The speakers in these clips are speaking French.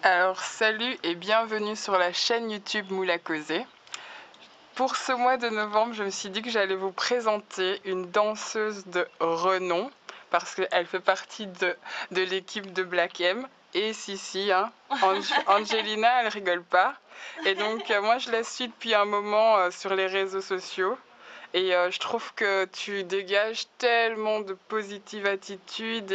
Alors salut et bienvenue sur la chaîne YouTube Moule à causer. Pour ce mois de novembre, je me suis dit que j'allais vous présenter une danseuse de renom parce qu'elle fait partie de l'équipe de Black M. Et si, hein, Angelina, elle rigole pas. Et donc moi je la suis depuis un moment sur les réseaux sociaux. Et je trouve que tu dégages tellement de positive attitude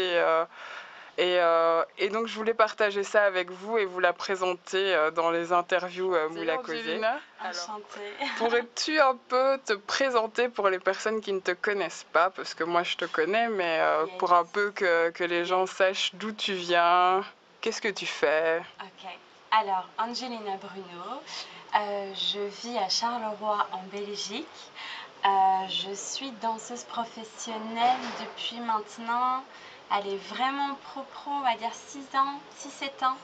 et donc je voulais partager ça avec vous et vous la présenter dans les interviews Moule à causer. Enchantée. Pourrais-tu un peu te présenter pour les personnes qui ne te connaissent pas, parce que moi je te connais, mais Yes. pour un peu que les gens sachent d'où tu viens, qu'est-ce que tu fais? Ok. Alors, Angelina Bruno, je vis à Charleroi en Belgique. Je suis danseuse professionnelle depuis maintenant, elle est vraiment pro, on va dire 6 ans, 6-7 ans.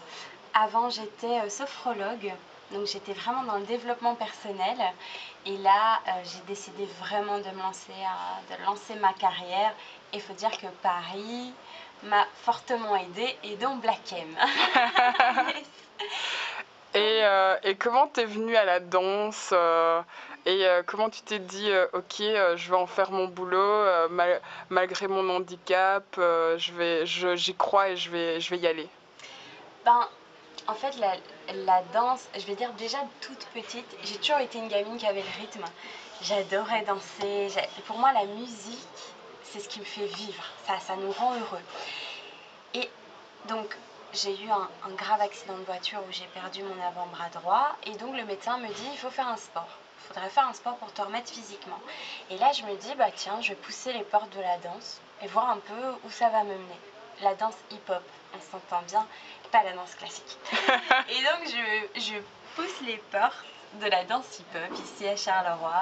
Avant, j'étais sophrologue, donc j'étais vraiment dans le développement personnel. Et là, j'ai décidé vraiment de lancer ma carrière. Et il faut dire que Paris m'a fortement aidée, et donc Black M. Et comment t'es venue à la danse et comment tu t'es dit ok, je vais en faire mon boulot malgré mon handicap, j'y crois et je vais y aller. Ben, en fait, la danse, je vais dire déjà toute petite, j'ai toujours été une gamine qui avait le rythme. J'adorais danser. Pour moi, la musique, c'est ce qui me fait vivre. Ça nous rend heureux. Et donc, j'ai eu un grave accident de voiture où j'ai perdu mon avant-bras droit. Et donc, le médecin me dit, il faut faire un sport. Il faudrait faire un sport pour te remettre physiquement. Et là, je me dis, bah tiens, je vais pousser les portes de la danse et voir un peu où ça va me mener. La danse hip-hop, on s'entend bien, pas la danse classique. Et donc, je pousse les portes de la danse hip-hop ici à Charleroi,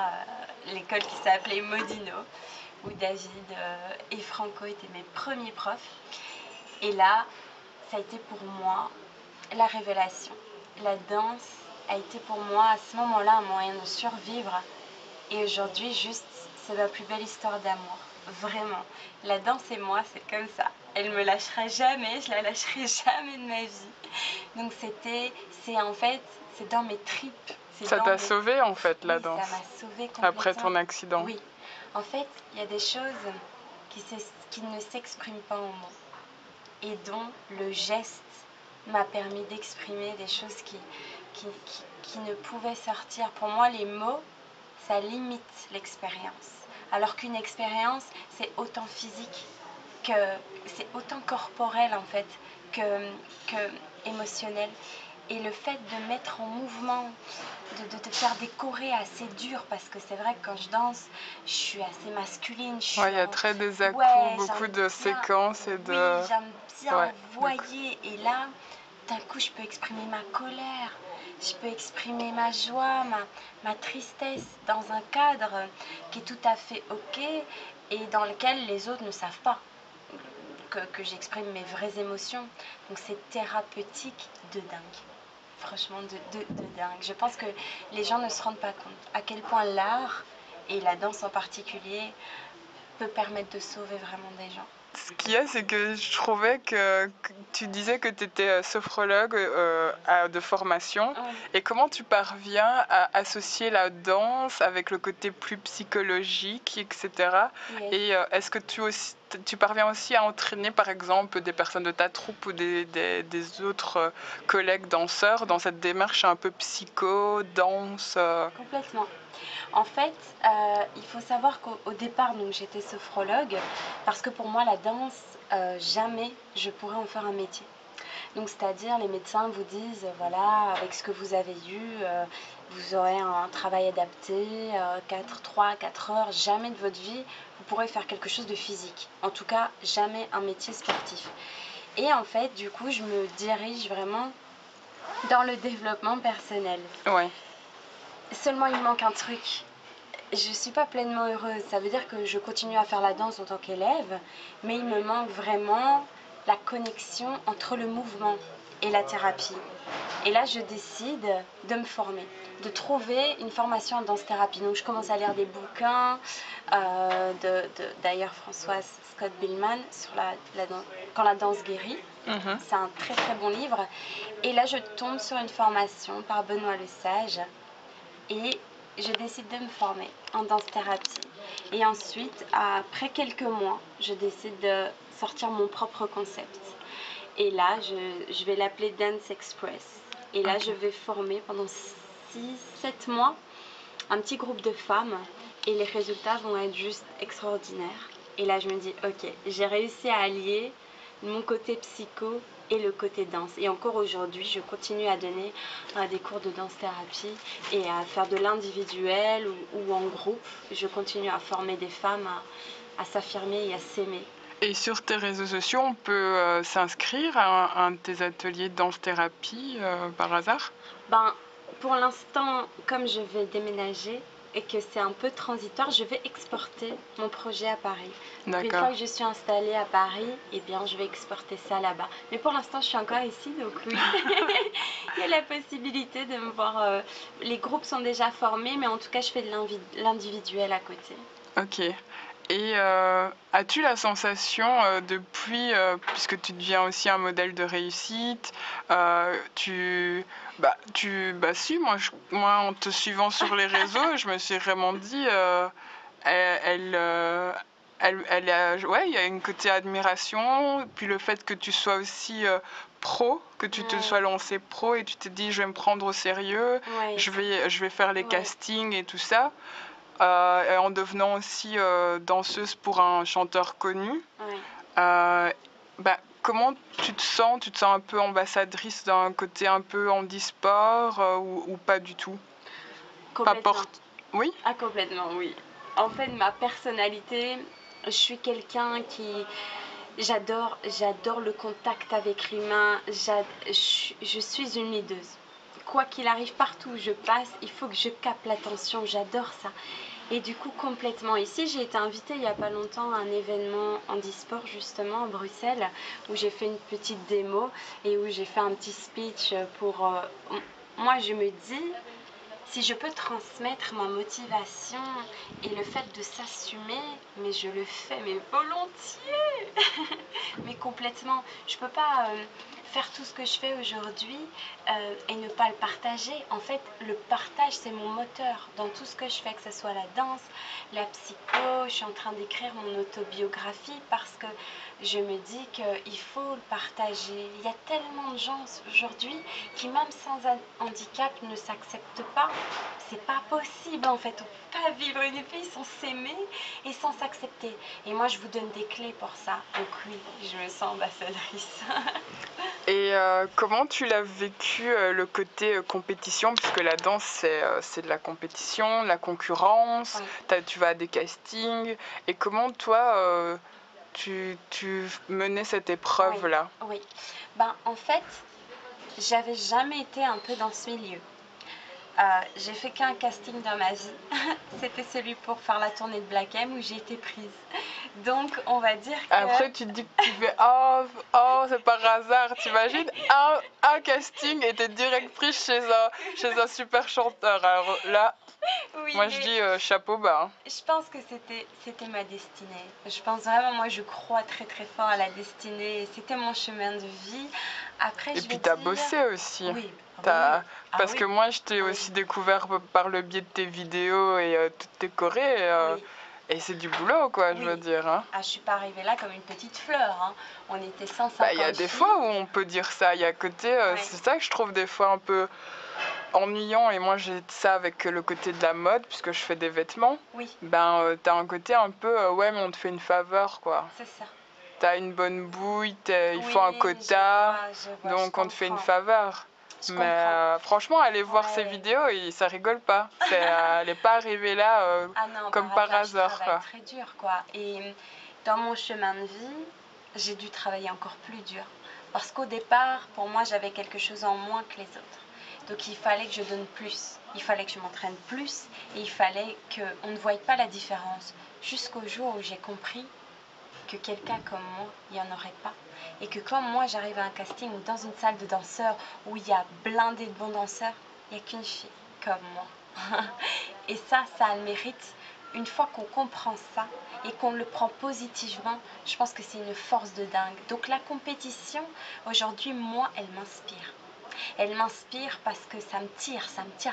l'école qui s'appelait Modino, où David et Franco étaient mes premiers profs. Et là, ça a été pour moi la révélation. La danse a été pour moi à ce moment-là un moyen de survivre. Et aujourd'hui, juste, c'est ma plus belle histoire d'amour. Vraiment. La danse et moi, c'est comme ça. Elle me lâchera jamais, je la lâcherai jamais de ma vie. Donc c'est dans mes tripes. Ça t'a sauvée en fait, la danse. Ça m'a sauvée complètement. Après ton accident. Oui. En fait, il y a des choses qui ne s'expriment pas en mots. Et dont le geste m'a permis d'exprimer des choses qui ne pouvaient sortir. Pour moi, les mots, ça limite l'expérience. Alors qu'une expérience, c'est autant physique, c'est autant corporel en fait que émotionnel. Et le fait de mettre en mouvement, de te faire des chorés assez durs, parce que c'est vrai que quand je danse, je suis assez masculine. Il y a très des à-coups, beaucoup de séquences et de... Oui, j'aime bien envoyer. Et là, d'un coup, je peux exprimer ma colère, je peux exprimer ma joie, ma tristesse dans un cadre qui est tout à fait ok et dans lequel les autres ne savent pas que j'exprime mes vraies émotions. Donc c'est thérapeutique de dingue. Franchement, de dingue. Je pense que les gens ne se rendent pas compte à quel point l'art, et la danse en particulier, peut permettre de sauver vraiment des gens. Ce qu'il y a, c'est que je trouvais que tu disais que tu étais sophrologue de formation. Et comment tu parviens à associer la danse avec le côté plus psychologique, etc. Yes. Et est-ce que tu parviens aussi à entraîner, par exemple, des personnes de ta troupe ou des autres collègues danseurs dans cette démarche un peu psycho, danse Complètement. En fait, il faut savoir qu'au départ, j'étais sophrologue, parce que pour moi, la danse, jamais je pourrais en faire un métier. Donc, c'est-à-dire, les médecins vous disent, voilà, avec ce que vous avez eu, vous aurez un travail adapté, 3-4 heures, jamais de votre vie, vous pourrez faire quelque chose de physique. En tout cas, jamais un métier sportif. Et en fait, du coup, je me dirige vraiment dans le développement personnel. Ouais. Seulement, il me manque un truc. Je ne suis pas pleinement heureuse. Ça veut dire que je continue à faire la danse en tant qu'élève, mais il me manque vraiment la connexion entre le mouvement et la thérapie. Et là, je décide de me former, de trouver une formation en danse-thérapie. Donc, je commence à lire des bouquins, d'ailleurs Françoise Scott Billman, sur quand la danse guérit. Mhm. C'est un très très bon livre. Et là, je tombe sur une formation par Benoît Lesage et je décide de me former en danse-thérapie. Et ensuite, après quelques mois, je décide de sortir mon propre concept. Et là, je vais l'appeler Dance Express. Et là, Ok. je vais former pendant 6-7 mois un petit groupe de femmes et les résultats vont être juste extraordinaires. Et là, je me dis, ok, j'ai réussi à allier mon côté psycho et le côté danse. Et encore aujourd'hui, je continue à donner des cours de danse-thérapie et à faire de l'individuel ou en groupe. Je continue à former des femmes à s'affirmer et à s'aimer. Et sur tes réseaux sociaux, on peut s'inscrire à un de tes ateliers de danse-thérapie par hasard? Ben, pour l'instant, comme je vais déménager et que c'est un peu transitoire, je vais exporter mon projet à Paris. Donc une fois D'accord. que je suis installée à Paris, eh bien, je vais exporter ça là-bas. Mais pour l'instant, je suis encore ici, donc oui. Il y a la possibilité de me voir. Les groupes sont déjà formés, mais en tout cas, je fais de l'individuel à côté. Ok. Et as-tu la sensation, depuis, puisque tu deviens aussi un modèle de réussite, si, moi, en te suivant sur les réseaux, je me suis vraiment dit, elle, elle, euh, ouais, il y a une côté admiration, puis le fait que tu sois aussi pro, que tu te Ouais. sois lancé pro et tu t'es dit, je vais me prendre au sérieux, Ouais, je vais faire les ouais. castings et tout ça. Et en devenant aussi danseuse pour un chanteur connu. Ouais. Comment tu te sens? Tu te sens un peu ambassadrice d'un côté un peu handisport ou pas du tout? Pas Complètement. porte. Oui? Ah, complètement, oui. En fait, ma personnalité, je suis quelqu'un qui... J'adore le contact avec l'humain. Je suis une leaduse. Quoi qu'il arrive, partout où je passe, il faut que je capte l'attention. J'adore ça. Et du coup, complètement. Ici, j'ai été invitée il n'y a pas longtemps à un événement handisport, justement, à Bruxelles, où j'ai fait une petite démo et où j'ai fait un petit speech pour... Moi, je me dis, si je peux transmettre ma motivation et le fait de s'assumer, mais je le fais, mais volontiers. Mais complètement. Je peux pas faire tout ce que je fais aujourd'hui et ne pas le partager. En fait, le partage, c'est mon moteur dans tout ce que je fais, que ce soit la danse, la psycho. Je suis en train d'écrire mon autobiographie parce que je me dis qu'il faut le partager. Il y a tellement de gens aujourd'hui qui, même sans un handicap, ne s'acceptent pas. C'est pas possible en fait. On peut pas vivre une vie sans s'aimer et sans s'accepter. Et moi, je vous donne des clés pour ça. Donc oui, je me sens ambassadrice. Et comment tu l'as vécu, le côté compétition, puisque la danse, c'est de la compétition, de la concurrence, Oui. tu vas à des castings, et comment toi, tu menais cette épreuve-là? Oui. Ben, en fait, j'avais jamais été un peu dans ce milieu. J'ai fait qu'un casting dans ma vie. C'était celui pour faire la tournée de Black M où j'ai été prise. Donc, on va dire que... Après, tu te dis que tu fais oh, c'est par hasard, t'imagines un casting et t'es direct prise chez un super chanteur. Alors là, Oui, moi je dis chapeau bas. Hein. je pense que c'était ma destinée. Je pense vraiment, moi je crois très très fort à la destinée. C'était mon chemin de vie. Après, Et je vais puis t'as dire... bossé aussi. Oui, T'as- ah Parce oui, que moi je t'ai ah aussi oui, découvert par le biais de tes vidéos et toutes tes chorés. oui, Et c'est du boulot, quoi, je veux oui. dire. Hein. Ah, je suis pas arrivée là comme une petite fleur. Hein. On était Il y a 150 des filles. fois où on peut dire ça. Il y a côté, Ouais. c'est ça que je trouve des fois un peu ennuyant, et moi j'ai ça avec le côté de la mode puisque je fais des vêtements. Oui. T'as un côté un peu ouais, mais on te fait une faveur, quoi. C'est ça. T'as une bonne bouille, il Oui, faut un quota, je vois, donc je on te fait une comprends. faveur. Je Mais comprends. franchement, allez voir ces Ouais. vidéos et ça rigole pas. Elle n'est pas arrivée là Ah non, comme par je hasard, travaille quoi. très dur, quoi. Et dans mon chemin de vie, j'ai dû travailler encore plus dur. Parce qu'au départ, pour moi, j'avais quelque chose en moins que les autres. Donc il fallait que je donne plus. Il fallait que je m'entraîne plus. Et il fallait qu'on ne voie pas la différence. Jusqu'au jour où j'ai compris que quelqu'un comme moi, il n'y en aurait pas. Et que quand moi, j'arrive à un casting ou dans une salle de danseurs où il y a blindé de bons danseurs, il n'y a qu'une fille comme moi. Et ça a le mérite une fois qu'on comprend ça et qu'on le prend positivement, je pense que c'est une force de dingue. Donc la compétition, aujourd'hui, moi, elle m'inspire. Elle m'inspire parce que ça me tire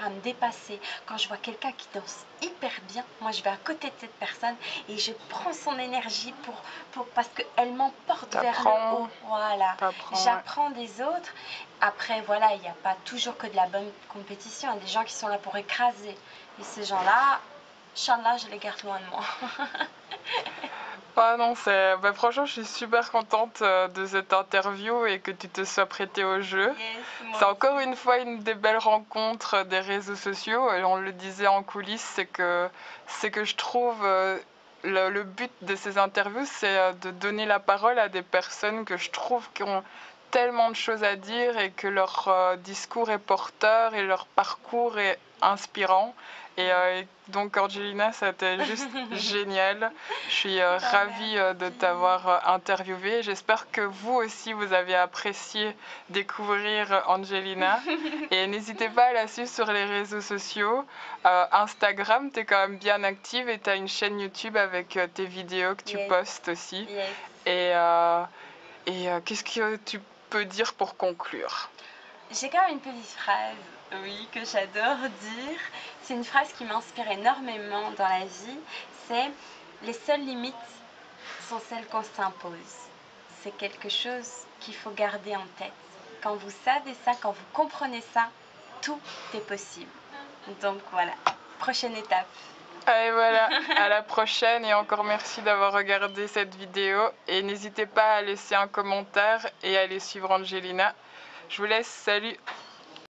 à me dépasser. Quand je vois quelqu'un qui danse hyper bien, moi je vais à côté de cette personne et je prends son énergie parce qu'elle m'emporte vers le haut. Voilà, j'apprends des autres. Après, voilà, il n'y a pas toujours que de la bonne compétition. Il y a des gens qui sont là pour écraser. Et ces gens-là, Inch'Allah, je les garde loin de moi. Ah non, franchement, je suis super contente de cette interview et que tu te sois prêtée au jeu. Yes, c'est encore une fois une des belles rencontres des réseaux sociaux. Et on le disait en coulisses, c'est que je trouve le but de ces interviews, c'est de donner la parole à des personnes que je trouve qui ont tellement de choses à dire et que leur discours est porteur et leur parcours est inspirant. Et donc Angelina, c'était juste génial. Je suis ravie de t'avoir interviewée. J'espère que vous aussi, vous avez apprécié découvrir Angelina. Et n'hésitez pas à la suivre sur les réseaux sociaux. Instagram, tu es quand même bien active et tu as une chaîne YouTube avec tes vidéos que tu postes aussi. Et qu'est-ce que tu peux dire pour conclure? J'ai quand même une petite phrase, oui, que j'adore dire. C'est une phrase qui m'inspire énormément dans la vie. C'est « Les seules limites sont celles qu'on s'impose ». C'est quelque chose qu'il faut garder en tête. Quand vous savez ça, quand vous comprenez ça, tout est possible. Donc voilà, prochaine étape. Allez voilà, à la prochaine et encore merci d'avoir regardé cette vidéo. Et n'hésitez pas à laisser un commentaire et à aller suivre Angelina. Je vous laisse, salut!